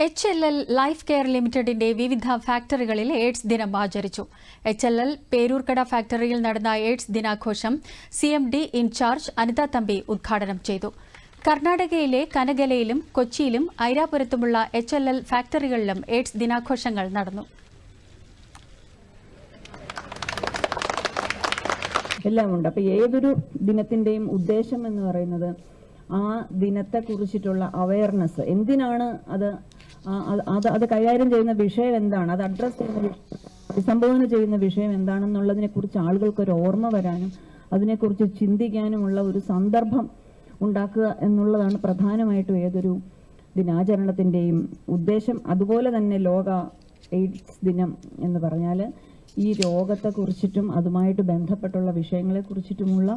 HLL life care ലിമിറ്റഡിന്റെ വിവിധ ഫാക്ടറികളിൽ AIDS ദിനം ആചരിച്ചു. HLL പേരൂർക്കട ഫാക്ടറിയിൽ നടന്ന എയ്ഡ്സ് ദിനാഘോഷം CMD ഇൻചാർജ് അനിത തമ്പി ഉദ്ഘാടനം ചെയ്തു. കർണാടകയിലെ കനഗലയിലും കൊച്ചിയിലും ഐരാപുരത്തുമുള്ള HLL ഫാക്ടറികളിലും എയ്ഡ്സ് ദിനാഘോഷങ്ങൾ നടന്നു. എല്ലാം ഉണ്ട്. അപ്പോൾ ഏതൊരു ദിനത്തിന്റെയും ഉദ്ദേശം എന്ന് പറയുന്നത് ആ ദിനത്തെ കുറിച്ചിട്ടുള്ള അവയർനെസ്, എന്തിനാണ് അത് കൈകാര്യം ചെയ്യുന്ന വിഷയം എന്താണ്, അത് അഡ്രസ് ചെയ്യുന്ന അഭിസംബോധന ചെയ്യുന്ന വിഷയം എന്താണെന്നുള്ളതിനെ കുറിച്ച് ആളുകൾക്ക് ഒരു ഓർമ്മ വരാനും അതിനെക്കുറിച്ച് ചിന്തിക്കാനുമുള്ള ഒരു സന്ദർഭം ഉണ്ടാക്കുക എന്നുള്ളതാണ് പ്രധാനമായിട്ടും ഏതൊരു ദിനാചരണത്തിൻ്റെയും ഉദ്ദേശം. അതുപോലെ തന്നെ ലോക എയ്ഡ്സ് ദിനം എന്ന് പറഞ്ഞാൽ ഈ രോഗത്തെക്കുറിച്ചിട്ടും അതുമായിട്ട് ബന്ധപ്പെട്ടുള്ള വിഷയങ്ങളെക്കുറിച്ചിട്ടുമുള്ള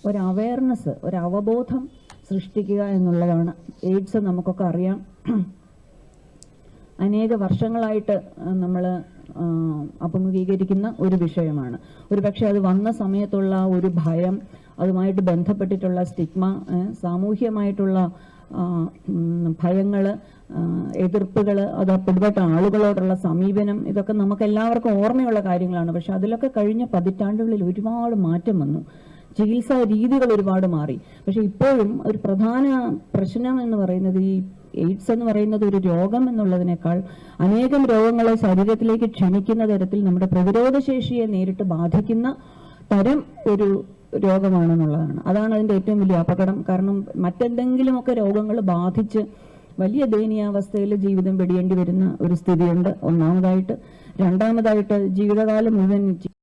ഒരു അവയർനെസ്, ഒരു അവബോധം സൃഷ്ടിക്കുക എന്നുള്ളതാണ്. എയ്ഡ്സ് നമുക്കൊക്കെ അറിയാം, അനേക വർഷങ്ങളായിട്ട് നമ്മൾ അഭിമുഖീകരിക്കുന്ന ഒരു വിഷയമാണ്. ഒരു പക്ഷേ അത് വന്ന സമയത്തുള്ള ഒരു ഭയം, അതുമായിട്ട് ബന്ധപ്പെട്ടിട്ടുള്ള സ്റ്റിഗ്മ, സാമൂഹ്യമായിട്ടുള്ള ഭയങ്ങൾ, എതിർപ്പുകൾ, അത് പിടിപെട്ട ആളുകളോടുള്ള സമീപനം, ഇതൊക്കെ നമുക്ക് എല്ലാവർക്കും ഓർമ്മയുള്ള കാര്യങ്ങളാണ്. പക്ഷെ അതിലൊക്കെ കഴിഞ്ഞ പതിറ്റാണ്ടുകളിൽ ഒരുപാട് മാറ്റം വന്നു. ചികിത്സാ രീതികൾ ഒരുപാട് മാറി. പക്ഷെ ഇപ്പോഴും ഒരു പ്രധാന പ്രശ്നം എന്ന് പറയുന്നത് ഈ എയ്ഡ്സ് എന്ന് പറയുന്നത് ഒരു രോഗം എന്നുള്ളതിനേക്കാൾ അനേകം രോഗങ്ങളെ ശരീരത്തിലേക്ക് ക്ഷണിക്കുന്ന തരത്തിൽ നമ്മുടെ പ്രതിരോധശേഷിയെ നേരിട്ട് ബാധിക്കുന്ന തരം ഒരു രോഗമാണെന്നുള്ളതാണ്. അതാണ് അതിൻ്റെ ഏറ്റവും വലിയ അപകടം. കാരണം മറ്റെന്തെങ്കിലുമൊക്കെ രോഗങ്ങൾ ബാധിച്ച് വലിയ ദയനീയാവസ്ഥയിൽ ജീവിതം വെടിയേണ്ടി വരുന്ന ഒരു സ്ഥിതിയുണ്ട്, ഒന്നാമതായിട്ട്. രണ്ടാമതായിട്ട് ജീവിതകാലം മുഴുവൻ